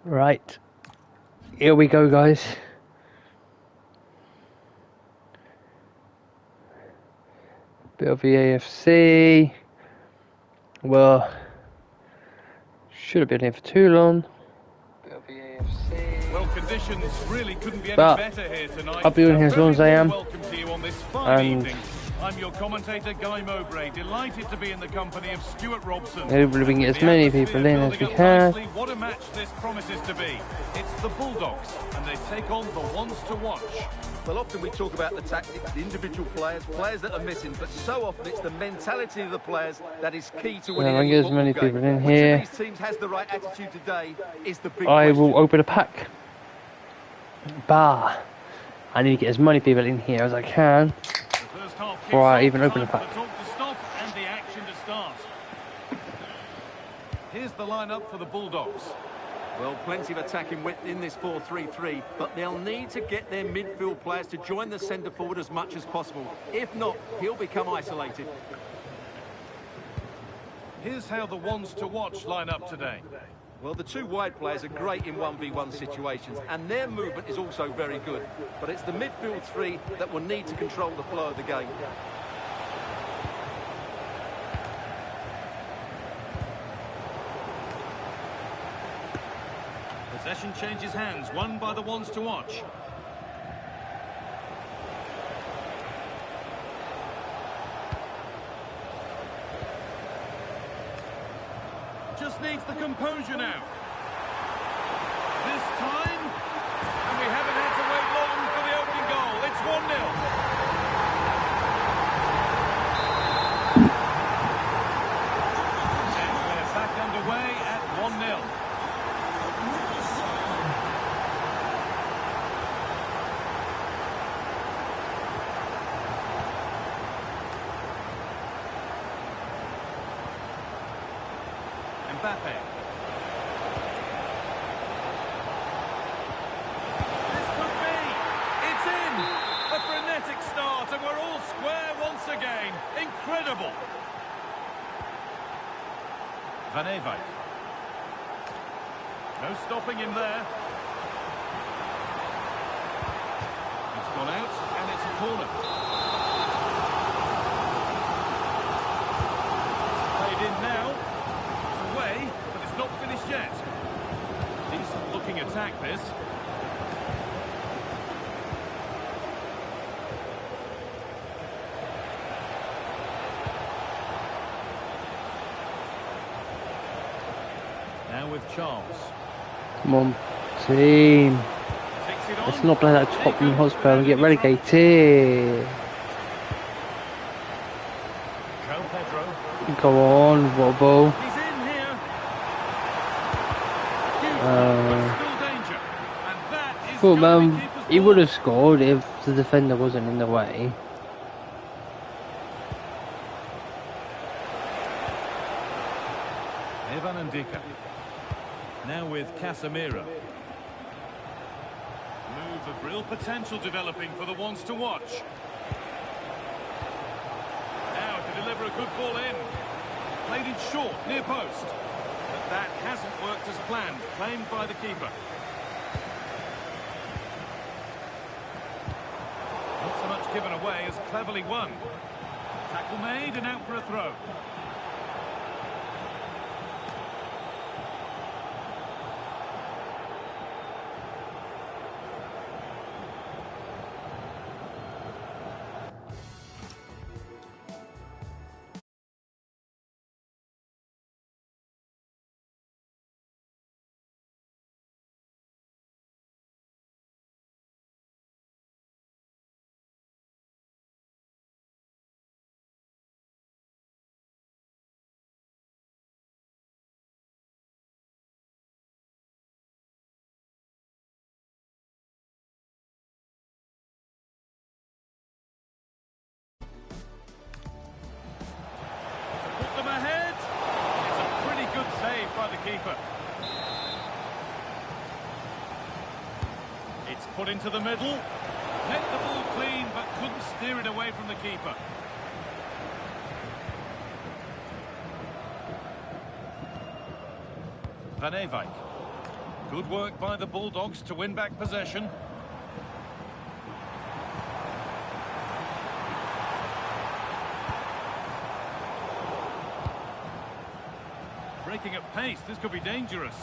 Right, here we go, guys. Bit of the AFC. Well, should have been here for too long. Bit of the AFC. Well, conditions really couldn't be any But better here tonight. I'll be on here as long as I am. Welcome to you on this fine And evening. I'm your commentator, Guy Mowbray. Delighted to be in the company of Stuart Robson. hopefully we can get as many people in as we can. What a match this promises to be. It's the Bulldogs, and they take on the ones to watch. Well, often we talk about the tactics, the individual players that are missing, but so often it's the mentality of the players that is key to winning. I'll get as many people in here. Which of these teams has the right attitude today is the big I question. will open a pack. I need to get as many people in here as I can before I even open a pack. And the action to start. Here's the lineup for the Bulldogs. Well, plenty of attacking width in this 4-3-3, but they'll need to get their midfield players to join the centre forward as much as possible. If not, he'll become isolated. Here's how the ones to watch line up today. Well, the two wide players are great in 1v1 situations, and their movement is also very good. But it's the midfield three that will need to control the flow of the game. Possession changes hands, won by the ones to watch. Just needs the composure now. This time, and we haven't had to wait long for the opening goal. It's 1-0. And we're back underway at 1-0. Mbappe. This could be. It's in. A frenetic start, and we're all square once again. Incredible. Van Ewijk. No stopping him there. It's gone out, and it's a corner. It's played in now. Away, but it's not finished yet. Decent looking attack, this. Now with Charles. Come on, team. Let's not play that Tottenham Hotspur and get relegated. João Pedro. Go on, Wobble. He's in here. Still danger. And that is But he would have scored if the defender wasn't in the way. Evan Ndika. Now with Casemiro. Move of real potential developing for the ones to watch. Now to deliver a good ball in. Played it short, near post. But that hasn't worked as planned. Claimed by the keeper. Not so much given away as cleverly won. Tackle made and out for a throw. Keeper. It's put into the middle. Met the ball clean, but couldn't steer it away from the keeper. Van Ewijk. Good work by the Bulldogs to win back possession. Breaking at pace, this could be dangerous.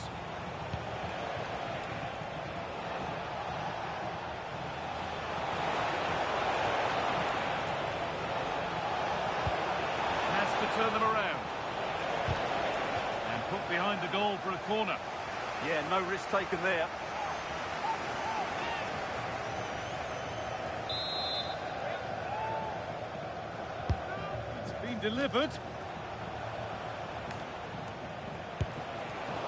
Has to turn them around. And put behind the goal for a corner. Yeah, no risk taken there. It's been delivered.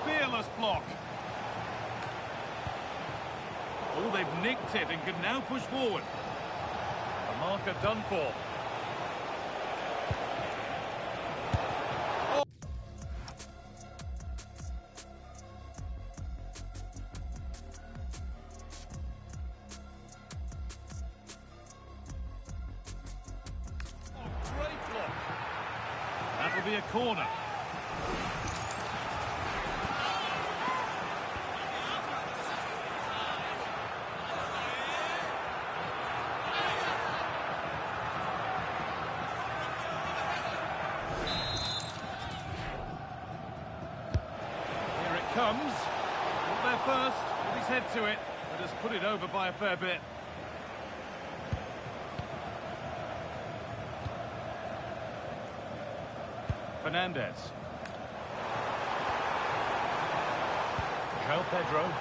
Fearless block. Oh, they've nicked it and can now push forward. The marker done for. That'll be a corner. Here it comes. Not there first, with his head to it, but has put it over by a fair bit. Fernandez. João Pedro.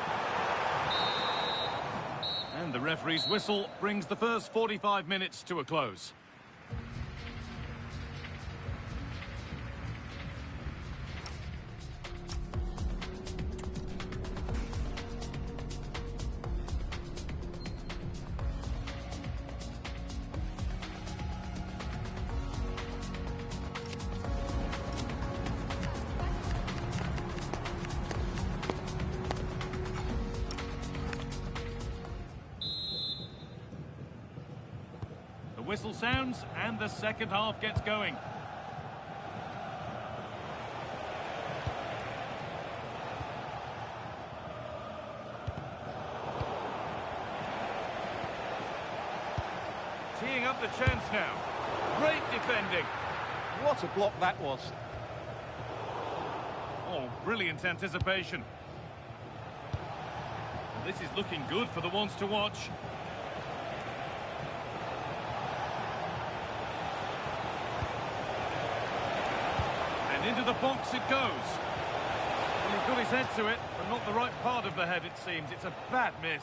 And the referee's whistle brings the first 45 minutes to a close. The whistle sounds and the second half gets going. Teeing up the chance now. Great defending. What a block that was. Oh, brilliant anticipation. Well, this is looking good for the ones to watch. And into the box it goes. Well, he put his head to it, but not the right part of the head, it seems. It's a bad miss.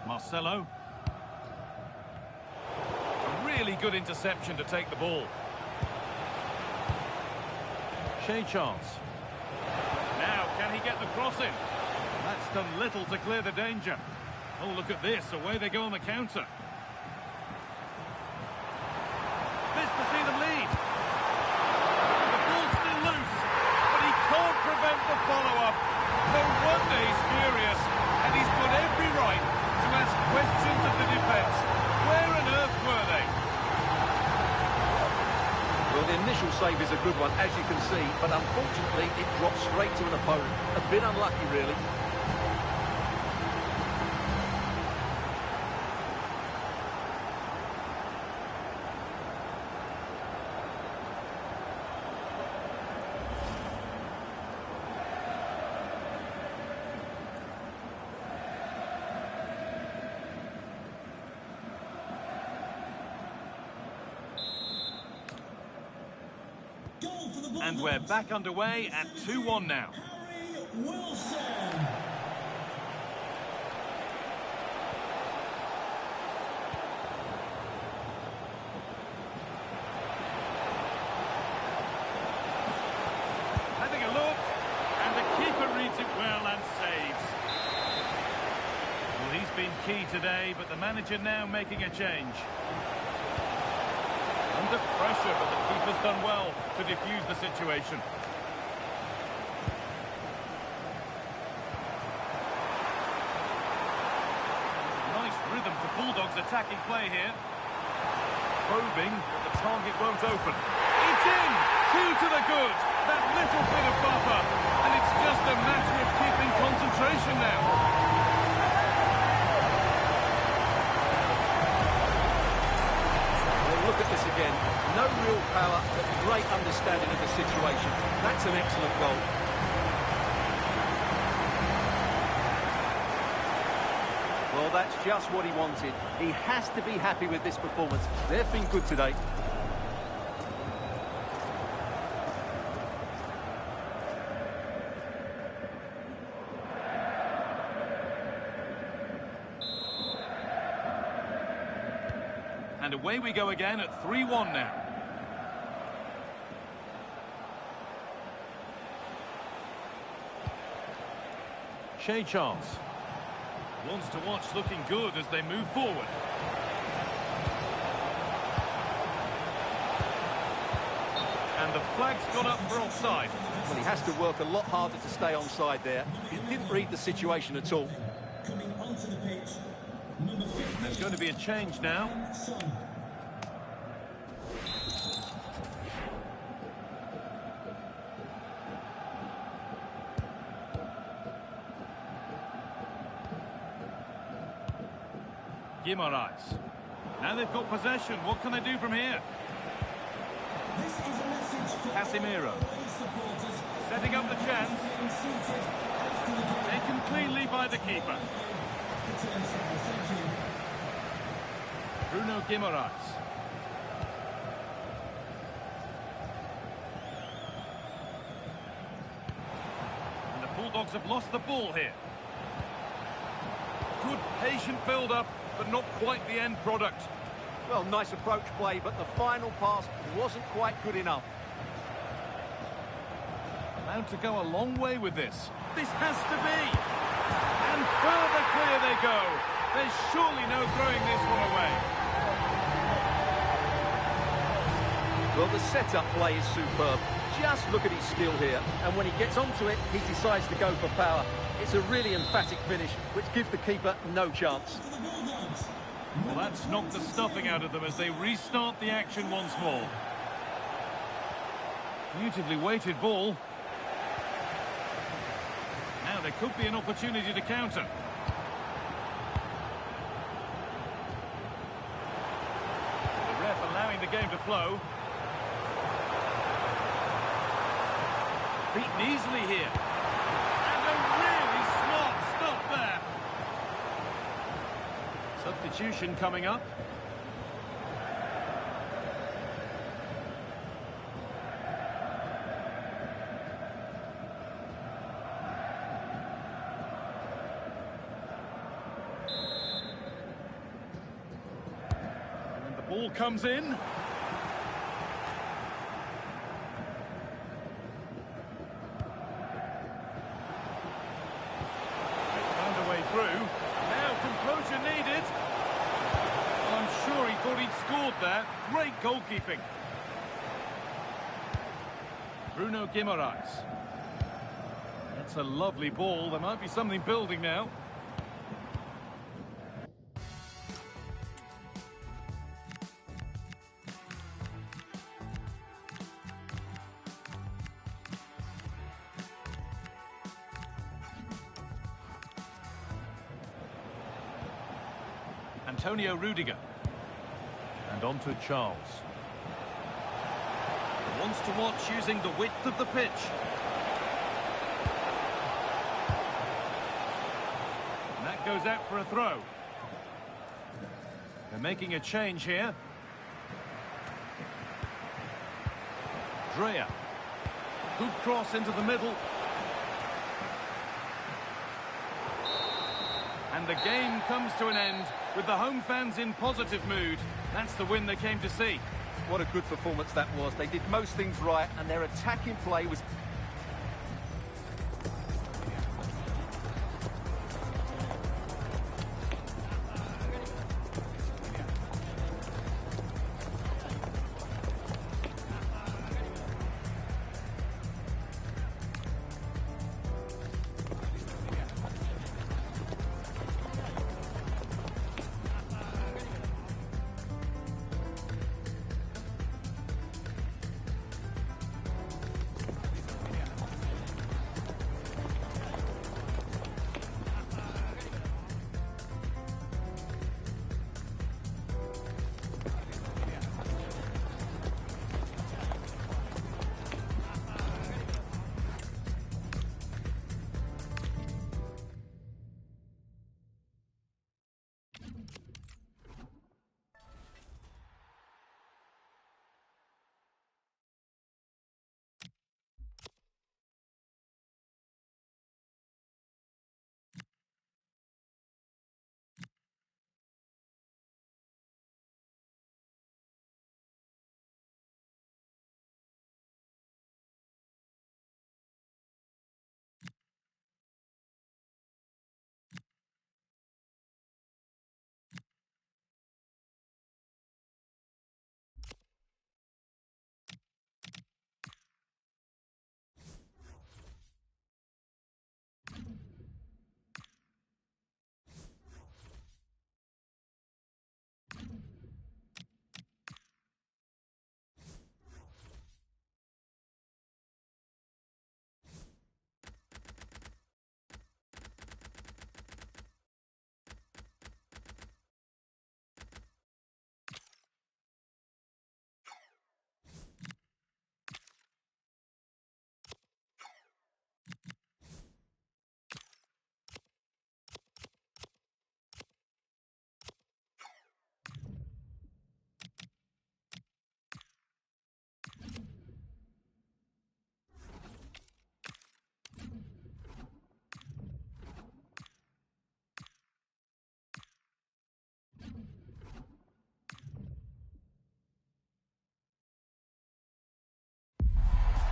Marcelo. A really good interception to take the ball. Shea chance. Now, can he get the cross in? That's done little to clear the danger. Oh, look at this. Away they go on the counter. This to see them lead. The ball's still loose, but he can't prevent the follow-up. No wonder he's furious, and he's got every right to ask questions of the defence. Where on earth were they? Well, the initial save is a good one, as you can see, but unfortunately it dropped straight to an opponent. A bit unlucky, really. And we're back underway at 2-1 now. Harry Wilson. Having a look, and the keeper reads it well and saves. Well, he's been key today, but the manager now making a change. Under pressure, but the keeper's done well to defuse the situation. attacking play here. Probing, but the target won't open. It's in! 2 to the good. That little bit of buffer. And it's just a matter of keeping concentration now. Well, look at this again. No real power, but great understanding of the situation. That's an excellent goal. Well, that's just what he wanted. He has to be happy with this performance. They've been good today. And away we go again at 3-1 now. Shea Charles wants to watch looking good as they move forward. And the flag's gone up for offside. Well, he has to work a lot harder to stay onside there. He didn't read the situation at all. There's going to be a change now. Guimaraes. Now they've got possession. What can they do from here? Casemiro. Setting up the chance. Taken cleanly by the keeper. Bruno Guimaraes. And the Bulldogs have lost the ball here. Good patient build-up, but not quite the end product. Well, nice approach play, but the final pass wasn't quite good enough. Allowed to go a long way with this. This has to be. And further clear they go. There's surely no throwing this one away. Well, the setup play is superb. Just look at his skill here. And when he gets onto it, he decides to go for power. It's a really emphatic finish, which gives the keeper no chance. Well, that's knocked the stuffing out of them as they restart the action once more. Beautifully weighted ball. Now there could be an opportunity to counter. The ref allowing the game to flow. Beaten easily here. And a really smart stop there. Substitution coming up. And the ball comes in. Through. Now composure needed. Well, I'm sure he thought he'd scored there. Great goalkeeping. Bruno Guimaraes. That's a lovely ball. There might be something building now. Antonio Rudiger. And on to Charles. Wants to watch using the width of the pitch. And that goes out for a throw. They're making a change here. Drea. Good cross into the middle. And the game comes to an end with the home fans in positive mood. That's the win they came to see. What a good performance that was. They did most things right, and their attacking play was...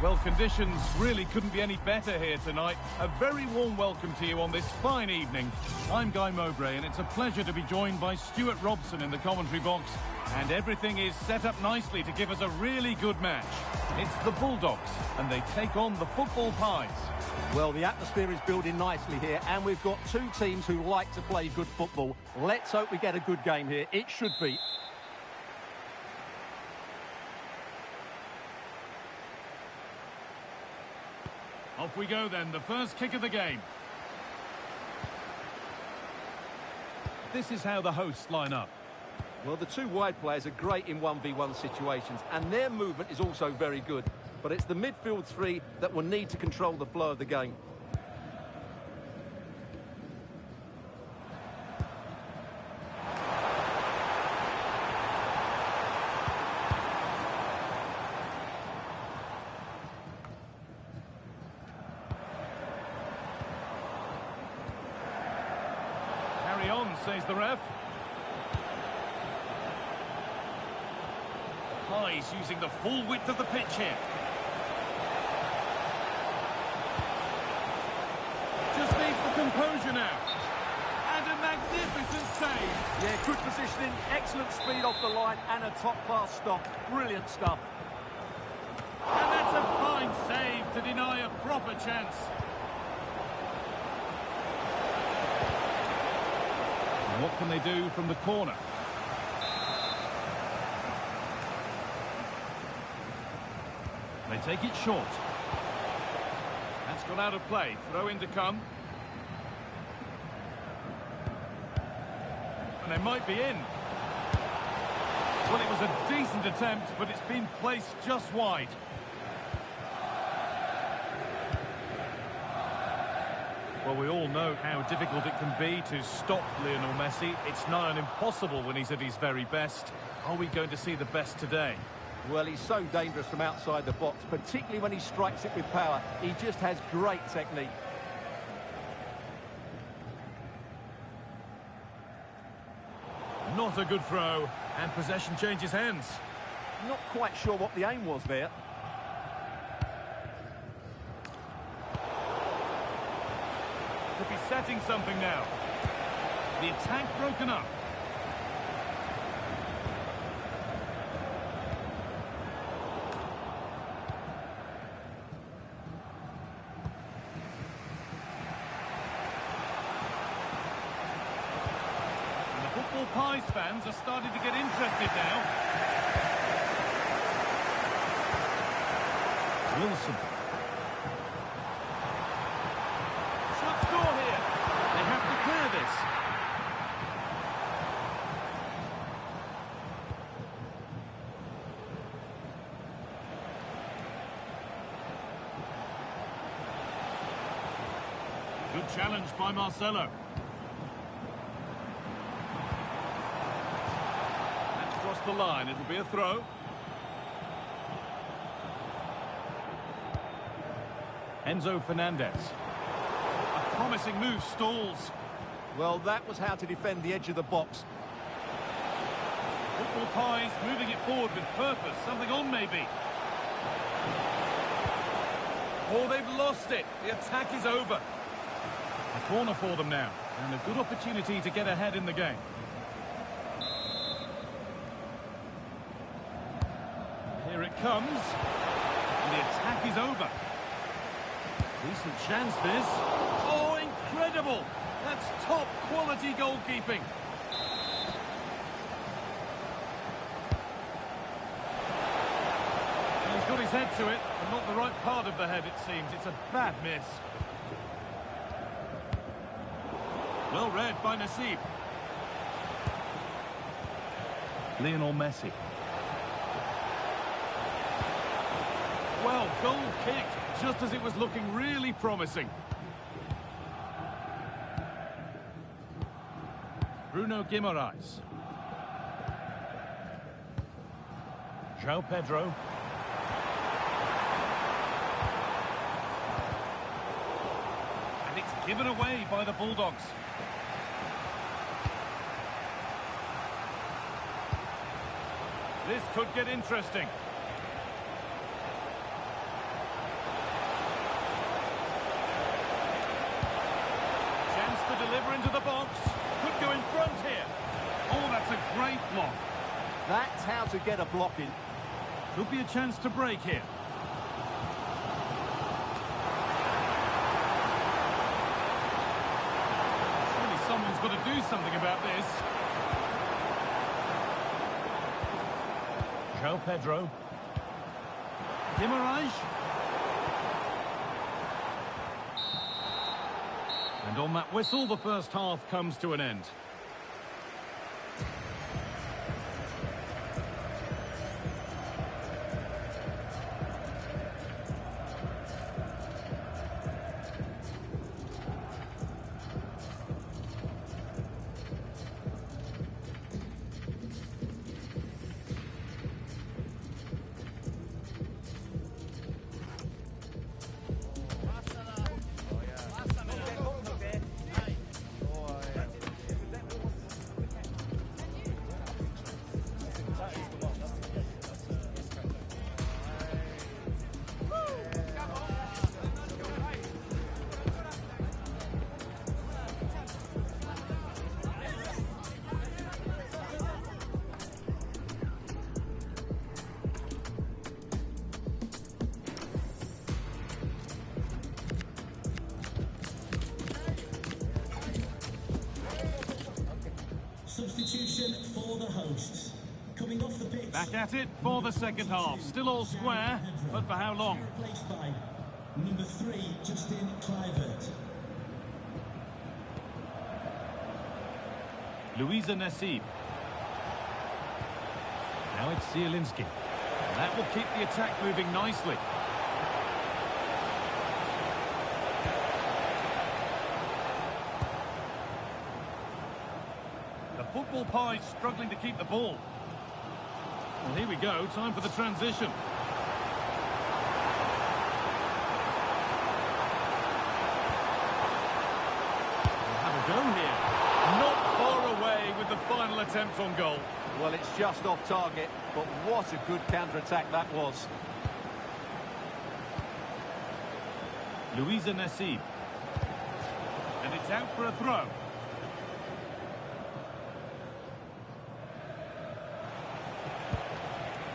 Well, conditions really couldn't be any better here tonight. A very warm welcome to you on this fine evening. I'm Guy Mowbray, and it's a pleasure to be joined by Stuart Robson in the commentary box. And everything is set up nicely to give us a really good match. It's the Bulldogs, and they take on the Football Pies. Well, the atmosphere is building nicely here, and we've got two teams who like to play good football. Let's hope we get a good game here. It should be. Off we go then, the first kick of the game. This is how the hosts line up. Well, the two wide players are great in 1v1 situations, and their movement is also very good. But it's the midfield three that will need to control the flow of the game. Carry on, says the ref. Pies using the full width of the pitch here. Just needs the composure now. And a magnificent save. Yeah, good positioning, excellent speed off the line, and a top-class stop. Brilliant stuff. And that's a fine save to deny a proper chance. And what can they do from the corner? They take it short. That's gone out of play. Throw in to come. And they might be in. Well, it was a decent attempt, but it's been placed just wide. Well, we all know how difficult it can be to stop Lionel Messi. It's nigh on impossible when he's at his very best. Are we going to see the best today? Well, he's so dangerous from outside the box, particularly when he strikes it with power. He just has great technique. Not a good throw, and possession changes hands. Not quite sure what the aim was there. Could be setting something now. The attack broken up. Football Pies fans are starting to get interested now. Wilson. Should score here. They have to clear this. Good challenge by Marcelo. Across the line, it'll be a throw. Enzo Fernandez. A promising move stalls. Well, that was how to defend the edge of the box. Football Pies moving it forward with purpose. Something on maybe. Oh, they've lost it. The attack is over. A corner for them now. And a good opportunity to get ahead in the game. Here it comes. And the attack is over. Decent chance this. Oh, incredible! That's top quality goalkeeping. And he's got his head to it, but not the right part of the head it seems. It's a bad miss. Well read by Nassib. Lionel Messi. Well, goal kick, just as it was looking really promising. Bruno Guimaraes. João Pedro. And it's given away by the Bulldogs. This could get interesting. deliver into the box. Could go in front here. Oh, that's a great block. That's how to get a block in. Could be a chance to break here. Surely someone's got to do something about this. João Pedro. Guimarães. And on that whistle, the first half comes to an end. Substitution for the hosts. Coming off the pitch. Back at it for the second half. Still all square, but for how long? Replaced by number 3, Justin Kluivert. Luisa Nassib. Now it's Zielinski. That will keep the attack moving nicely. The football pie's struggling to keep the ball. Well, here we go. Time for the transition. We'll have a go here. Not far away with the final attempt on goal. Well, it's just off target, but what a good counter-attack that was. Luisa Nassib. And it's out for a throw.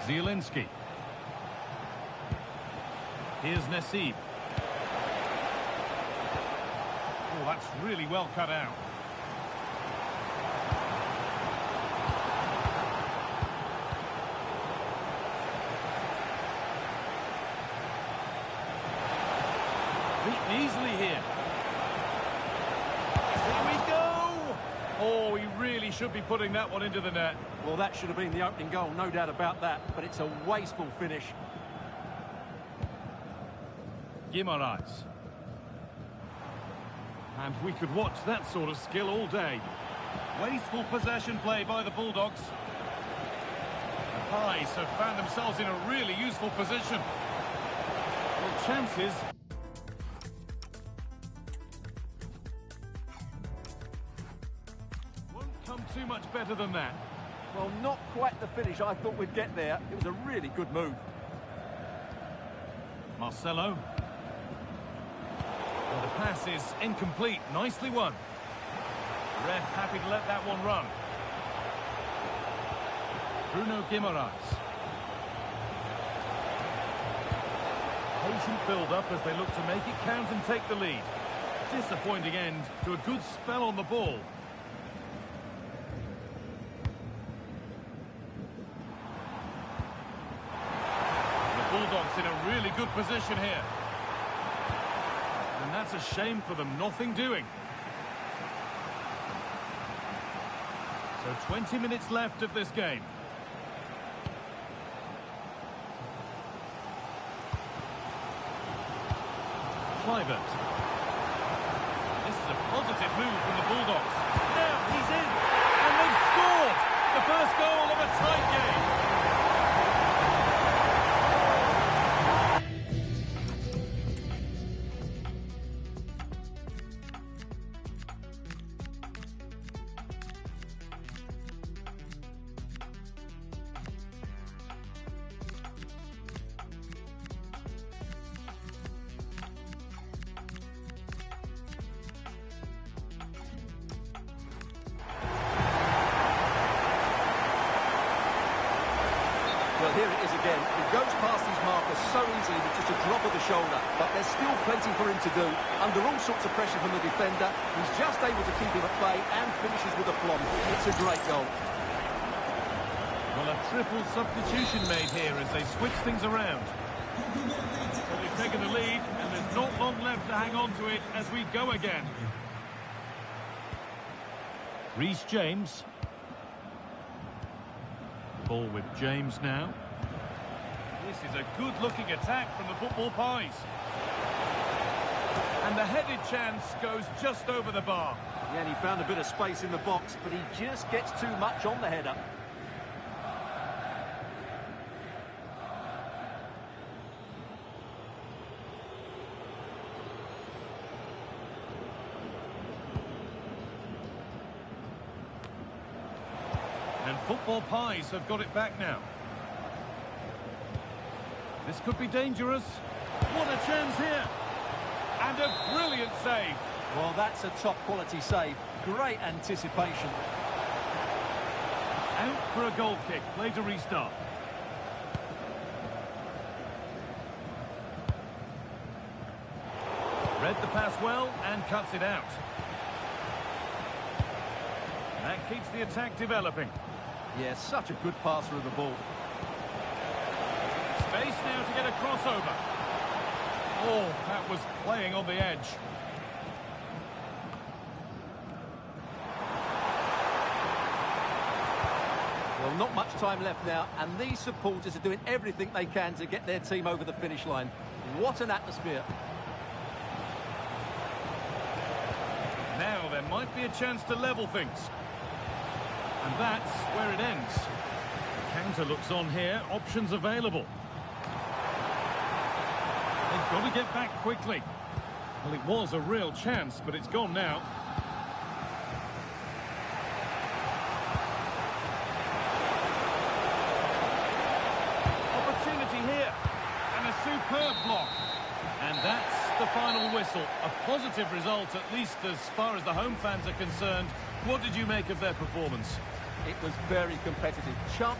Zielinski. Here's Nassib. Oh, that's really well cut out. Beaten easily here. Here we go! Oh, he really should be putting that one into the net. Well, that should have been the opening goal, no doubt about that, but it's a wasteful finish. Guimarães. And we could watch that sort of skill all day. Wasteful possession play by the Bulldogs. The Pies have found themselves in a really useful position. Well, chances. Won't come too much better than that. Well, not quite the finish I thought we'd get there. It was a really good move. Marcelo. Well, the pass is incomplete. Nicely won. Ref happy to let that one run. Bruno Guimarães. Patient build-up as they look to make it count and take the lead. Disappointing end to a good spell on the ball. Bulldogs in a really good position here. And that's a shame for them, nothing doing. So 20 minutes left of this game. Kluivert. This is a positive move from the Bulldogs. Now he's in, and they've scored! The first goal of a tight game. Well, here it is again. He goes past his marker so easily with just a drop of the shoulder, but there's still plenty for him to do. Under all sorts of pressure from the defender, he's just able to keep him at bay and finishes with aplomb. It's a great goal. Well, a triple substitution made here as they switch things around. So they've taken the lead, and there's not long left to hang on to it as we go again. Reece James. Ball with James now. This is a good-looking attack from the Football Pies. And the headed chance goes just over the bar. Yeah, and he found a bit of space in the box, but he just gets too much on the header. And Football Pies have got it back now. This could be dangerous. What a chance here. And a brilliant save. Well, that's a top-quality save. Great anticipation. Out for a goal kick. Play to restart. Read the pass well and cuts it out. That keeps the attack developing. Yeah, such a good passer of the ball. Space now to get a crossover. Oh, that was playing on the edge. Well, not much time left now, and these supporters are doing everything they can to get their team over the finish line. What an atmosphere. Now there might be a chance to level things. And that's where it ends. The counter looks on here, options available. They've got to get back quickly. Well, it was a real chance, but it's gone now. Opportunity here. And a superb block. And that's the final whistle. A positive result, at least as far as the home fans are concerned. What did you make of their performance? It was very competitive. Sharp